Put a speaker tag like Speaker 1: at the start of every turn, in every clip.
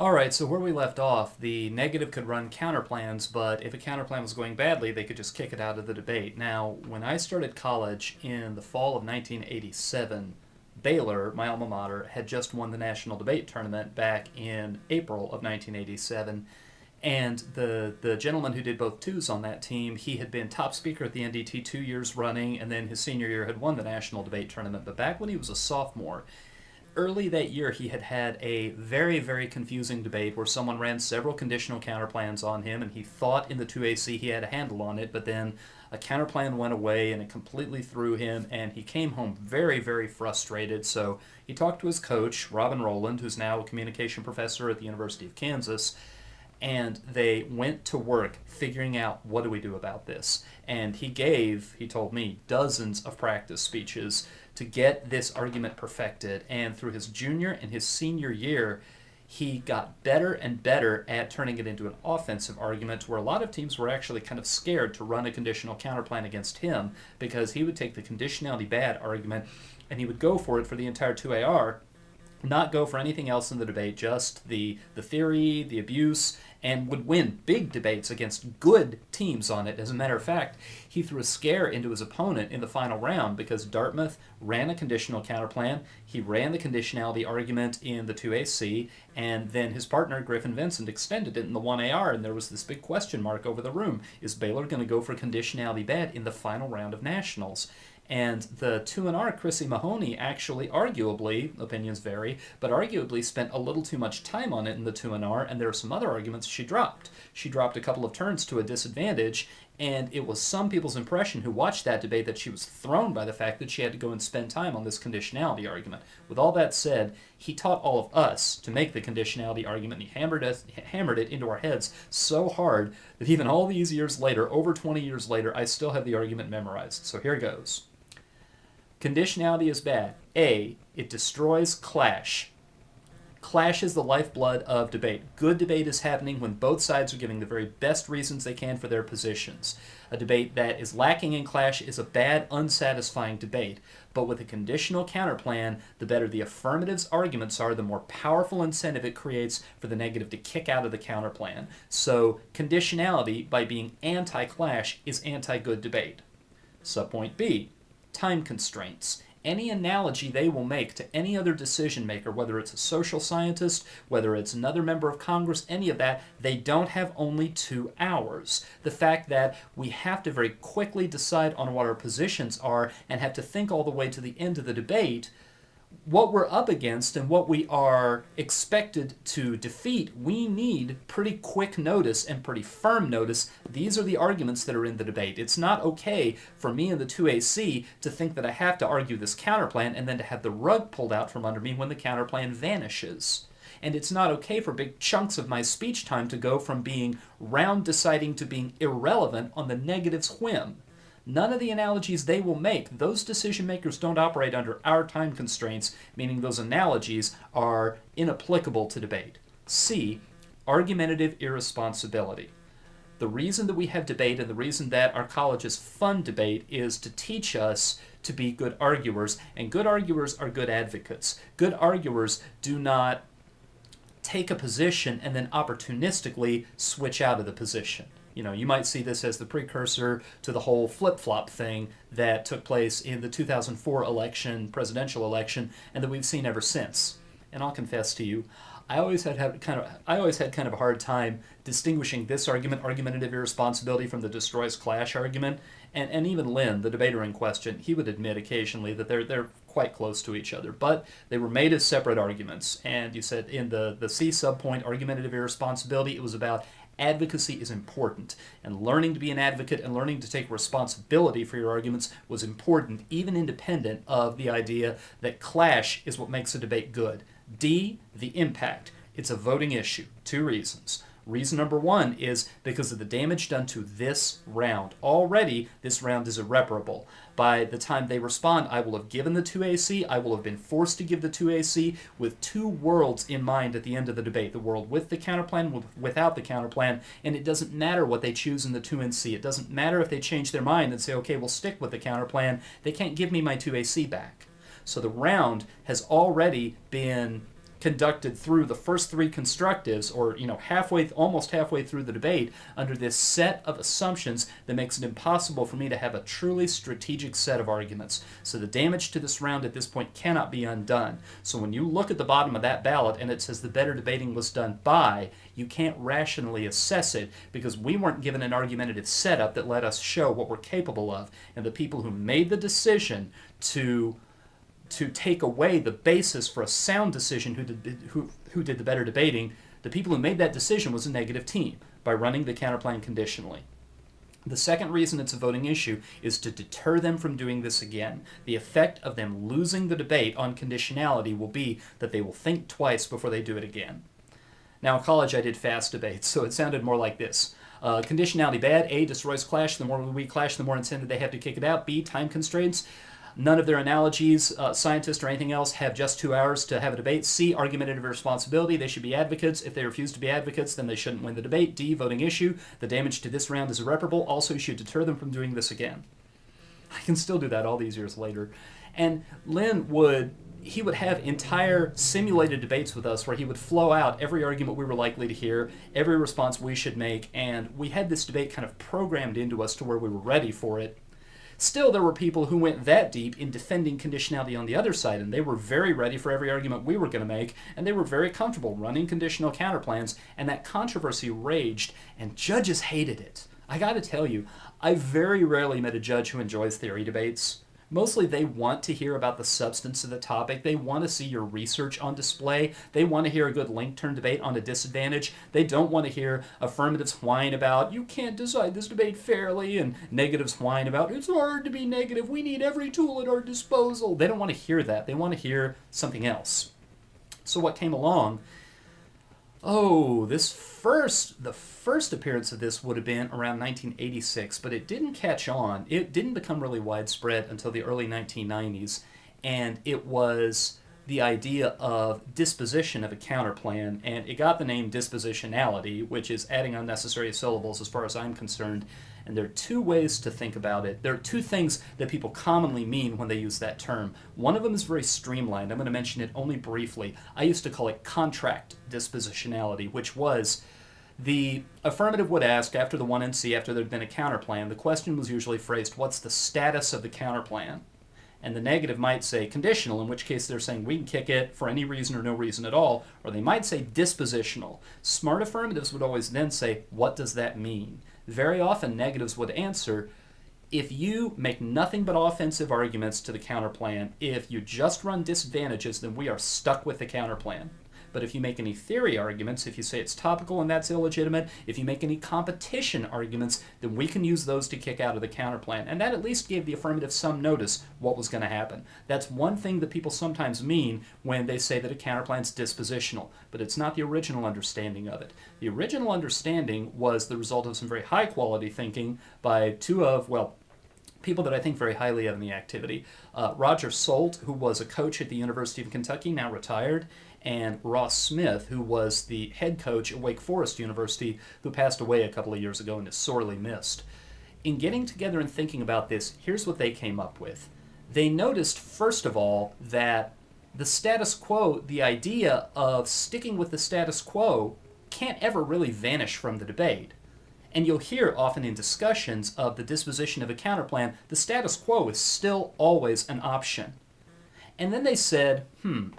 Speaker 1: All right, so where we left off, the negative could run counterplans, but if a counterplan was going badly, they could just kick it out of the debate. Now, when I started college in the fall of 1987, Baylor, my alma mater, had just won the national debate tournament back in April of 1987. And the gentleman who did both twos on that team, he had been top speaker at the NDT 2 years running, and then his senior year had won the national debate tournament. But back when he was a sophomore, early that year, he had had a very, very confusing debate where someone ran several conditional counterplans on him, and he thought in the 2AC he had a handle on it, but then a counterplan went away and it completely threw him, and he came home very, very frustrated. So he talked to his coach, Robin Rowland, who's now a communication professor at the University of Kansas, and they went to work figuring out what do we do about this. And he told me, dozens of practice speeches to get this argument perfected. And through his junior and his senior year, he got better and better at turning it into an offensive argument where a lot of teams were actually kind of scared to run a conditional counterplan against him because he would take the conditionality bad argument and he would go for it for the entire 2AR, not go for anything else in the debate, just the theory, the abuse, and would win big debates against good teams on it. As a matter of fact, he threw a scare into his opponent in the final round because Dartmouth ran a conditional counterplan, he ran the conditionality argument in the 2AC, and then his partner, Griffin Vincent, extended it in the 1AR, and there was this big question mark over the room. Is Baylor going to go for conditionality bad in the final round of nationals? And the 2R, Chrissy Mahoney, actually, arguably, opinions vary, but arguably spent a little too much time on it in the 2R, and there are some other arguments she dropped. She dropped a couple of turns to a disadvantage, and it was some people's impression who watched that debate that she was thrown by the fact that she had to go and spend time on this conditionality argument. With all that said, he taught all of us to make the conditionality argument, and he hammered it into our heads so hard that even all these years later, over 20 years later, I still have the argument memorized. So here goes. Conditionality is bad. A, it destroys clash. Clash is the lifeblood of debate. Good debate is happening when both sides are giving the very best reasons they can for their positions. A debate that is lacking in clash is a bad, unsatisfying debate. But with a conditional counterplan, the better the affirmative's arguments are, the more powerful incentive it creates for the negative to kick out of the counterplan. So conditionality, by being anti-clash, is anti-good debate. Subpoint B, time constraints. Any analogy they will make to any other decision maker, whether it's a social scientist, whether it's another member of Congress, any of that, they don't have only 2 hours. The fact that we have to very quickly decide on what our positions are and have to think all the way to the end of the debate, what we're up against and what we are expected to defeat, we need pretty quick notice and pretty firm notice. These are the arguments that are in the debate. It's not okay for me in the 2AC to think that I have to argue this counterplan and then to have the rug pulled out from under me when the counterplan vanishes. And it's not okay for big chunks of my speech time to go from being round deciding to being irrelevant on the negative's whim. None of the analogies they will make, those decision makers don't operate under our time constraints, meaning those analogies are inapplicable to debate. C, argumentative irresponsibility. The reason that we have debate and the reason that our colleges fund debate is to teach us to be good arguers, and good arguers are good advocates. Good arguers do not take a position and then opportunistically switch out of the position. You know, you might see this as the precursor to the whole flip-flop thing that took place in the 2004 presidential election, and that we've seen ever since. And I'll confess to you, I always had kind of a hard time distinguishing this argument, argumentative irresponsibility, from the destroys clash argument. And even Lynn, the debater in question, he would admit occasionally that they're quite close to each other, but they were made as separate arguments. And you said in the C subpoint, argumentative irresponsibility, it was about advocacy is important, and learning to be an advocate and learning to take responsibility for your arguments was important, even independent of the idea that clash is what makes a debate good. D, the impact. It's a voting issue. 2 reasons. Reason number 1 is because of the damage done to this round. Already, this round is irreparable. By the time they respond, I will have given the 2AC, I will have been forced to give the 2AC with 2 worlds in mind at the end of the debate. The world with the counterplan, without the counterplan, and it doesn't matter what they choose in the 2NC. It doesn't matter if they change their mind and say, okay, we'll stick with the counterplan. They can't give me my 2AC back. So the round has already been conducted through the first three constructives, or almost halfway through the debate, under this set of assumptions that makes it impossible for me to have a truly strategic set of arguments. So the damage to this round at this point cannot be undone. So when you look at the bottom of that ballot and it says the better debating was done by, you can't rationally assess it because we weren't given an argumentative setup that let us show what we're capable of. And the people who made the decision to take away the basis for a sound decision who did the better debating, the people who made that decision was a negative team by running the counterplan conditionally. The second reason it's a voting issue is to deter them from doing this again. The effect of them losing the debate on conditionality will be that they will think twice before they do it again. Now in college I did fast debates, so it sounded more like this. Conditionality bad. A, destroys clash. The more we clash, the more incentive they have to kick it out. B, time constraints. None of their analogies, scientists or anything else, have just 2 hours to have a debate. C, argumentative responsibility. They should be advocates. If they refuse to be advocates, then they shouldn't win the debate. D, voting issue. The damage to this round is irreparable. Also, you should deter them from doing this again. I can still do that all these years later. And Lynn would have entire simulated debates with us where he would flow out every argument we were likely to hear, every response we should make, and we had this debate kind of programmed into us to where we were ready for it. Still, there were people who went that deep in defending conditionality on the other side, and they were very ready for every argument we were going to make, and they were very comfortable running conditional counterplans, and that controversy raged, and judges hated it. I got to tell you, I very rarely met a judge who enjoys theory debates. Mostly they want to hear about the substance of the topic. They want to see your research on display. They want to hear a good link-turn debate on a disadvantage. They don't want to hear affirmatives whine about, you can't decide this debate fairly, and negatives whine about, it's hard to be negative, we need every tool at our disposal. They don't want to hear that. They want to hear something else. So what came along? The first appearance of this would have been around 1986, but it didn't catch on. It didn't become really widespread until the early 1990s, and it was the idea of disposition of a counterplan, and it got the name dispositionality, which is adding unnecessary syllables as far as I'm concerned. And there are two ways to think about it. There are two things that people commonly mean when they use that term. One of them is very streamlined. I'm going to mention it only briefly. I used to call it contract dispositionality, which was the affirmative would ask after the 1NC, after there had been a counterplan, the question was usually phrased, what's the status of the counterplan? And the negative might say conditional, in which case they're saying we can kick it for any reason or no reason at all, or they might say dispositional. Smart affirmatives would always then say, what does that mean? Very often negatives would answer, if you make nothing but offensive arguments to the counterplan, if you just run disadvantages, then we are stuck with the counterplan. But if you make any theory arguments, if you say it's topical and that's illegitimate, if you make any competition arguments, then we can use those to kick out of the counterplan. And that at least gave the affirmative some notice what was going to happen. That's one thing that people sometimes mean when they say that a counterplan is dispositional, but it's not the original understanding of it. The original understanding was the result of some very high quality thinking by people that I think very highly of in the activity. Roger Solt, who was a coach at the University of Kentucky, now retired, and Ross Smith, who was the head coach at Wake Forest University, who passed away a couple of years ago and is sorely missed. In getting together and thinking about this, here's what they came up with. They noticed, first of all, that the status quo, the idea of sticking with the status quo, can't ever really vanish from the debate. And you'll hear often in discussions of the disposition of a counterplan, the status quo is still always an option. And then they said,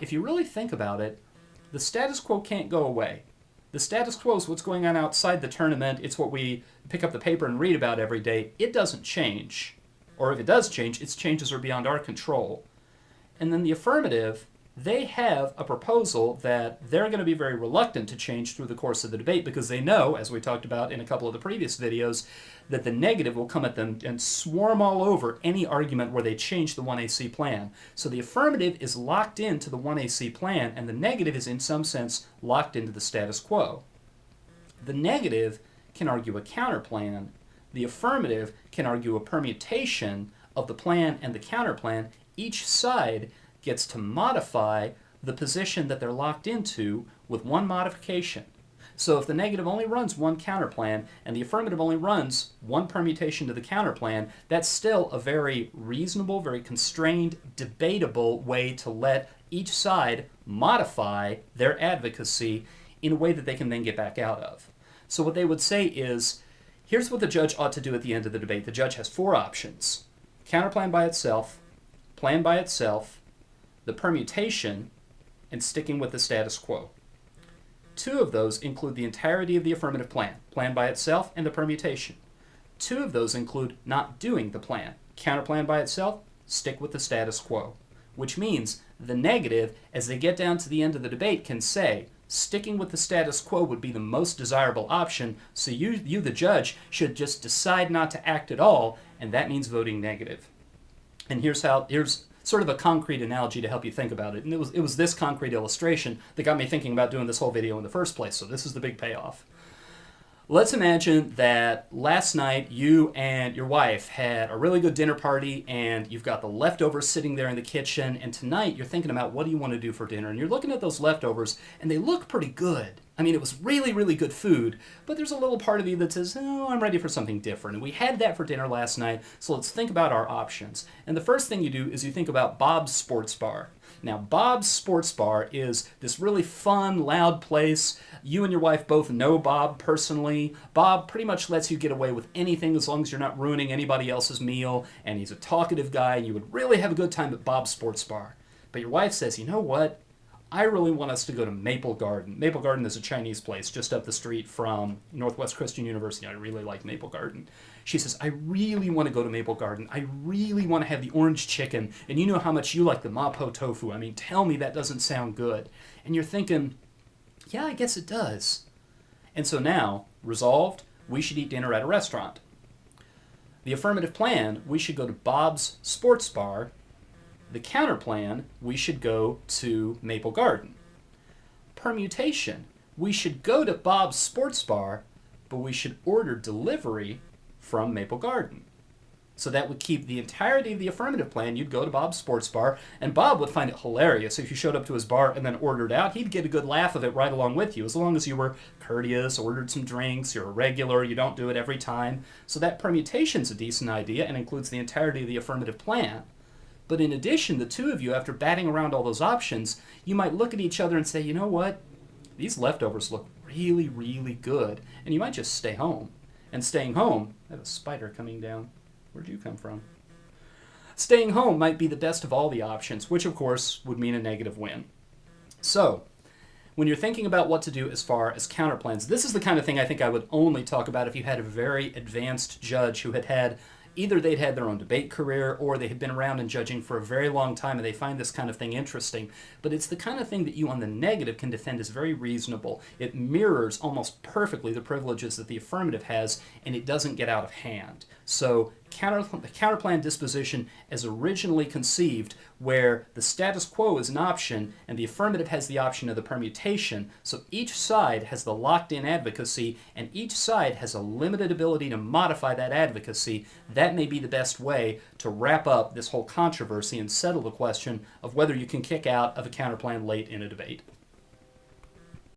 Speaker 1: if you really think about it, the status quo can't go away. The status quo is what's going on outside the tournament. It's what we pick up the paper and read about every day. It doesn't change. Or if it does change, its changes are beyond our control. And then the affirmative, they have a proposal that they're going to be very reluctant to change through the course of the debate because they know, as we talked about in a couple of the previous videos, that the negative will come at them and swarm all over any argument where they change the 1AC plan. So the affirmative is locked into the 1AC plan, and the negative is in some sense locked into the status quo. The negative can argue a counterplan. The affirmative can argue a permutation of the plan and the counterplan. Each side gets to modify the position that they're locked into with one modification. So if the negative only runs one counterplan and the affirmative only runs one permutation to the counterplan, that's still a very reasonable, very constrained, debatable way to let each side modify their advocacy in a way that they can then get back out of. So what they would say is, here's what the judge ought to do at the end of the debate. The judge has 4 options: counterplan by itself, plan by itself, the permutation, and sticking with the status quo. 2 of those include the entirety of the affirmative plan, plan by itself and the permutation. 2 of those include not doing the plan, counterplan by itself, stick with the status quo. Which means the negative, as they get down to the end of the debate, can say, sticking with the status quo would be the most desirable option, so you the judge, should just decide not to act at all, and that means voting negative. And here's sort of a concrete analogy to help you think about it. And it was this concrete illustration that got me thinking about doing this whole video in the first place, so this is the big payoff. Let's imagine that last night you and your wife had a really good dinner party and you've got the leftovers sitting there in the kitchen, and tonight you're thinking about what do you want to do for dinner, and you're looking at those leftovers and they look pretty good. I mean, it was really, really good food, but there's a little part of you that says, oh, I'm ready for something different. And we had that for dinner last night, so let's think about our options. And the first thing you do is you think about Bob's Sports Bar. Now, Bob's Sports Bar is this really fun, loud place. You and your wife both know Bob personally. Bob pretty much lets you get away with anything as long as you're not ruining anybody else's meal, and he's a talkative guy, and you would really have a good time at Bob's Sports Bar. But your wife says, you know what? I really want us to go to Maple Garden. Maple Garden is a Chinese place just up the street from Northwest Christian University. I really like Maple Garden. She says, I really want to go to Maple Garden. I really want to have the orange chicken. And you know how much you like the mapo tofu. I mean, tell me that doesn't sound good. And you're thinking, yeah, I guess it does. And so now, resolved, we should eat dinner at a restaurant. The affirmative plan, we should go to Bob's Sports Bar. The counter plan, we should go to Maple Garden. Permutation, we should go to Bob's Sports Bar, but we should order delivery from Maple Garden. So that would keep the entirety of the affirmative plan. You'd go to Bob's Sports Bar, and Bob would find it hilarious if you showed up to his bar and then ordered out. He'd get a good laugh of it right along with you, as long as you were courteous, ordered some drinks, you're a regular, you don't do it every time. So that permutation's a decent idea and includes the entirety of the affirmative plan. But in addition, the 2 of you, after batting around all those options, you might look at each other and say, you know what? These leftovers look really, really good. And you might just stay home. And staying home, I have a spider coming down. Where'd you come from? Staying home might be the best of all the options, which of course would mean a negative win. So, when you're thinking about what to do as far as counterplans, this is the kind of thing I think I would only talk about if you had a very advanced judge who had either they'd had their own debate career or they had been around in judging for a very long time and they find this kind of thing interesting. But it's the kind of thing that you on the negative can defend as very reasonable. It mirrors almost perfectly the privileges that the affirmative has, and it doesn't get out of hand. So counterplan disposition as originally conceived, where the status quo is an option and the affirmative has the option of the permutation, so each side has the locked-in advocacy and each side has a limited ability to modify that advocacy. That may be the best way to wrap up this whole controversy and settle the question of whether you can kick out of a counterplan late in a debate.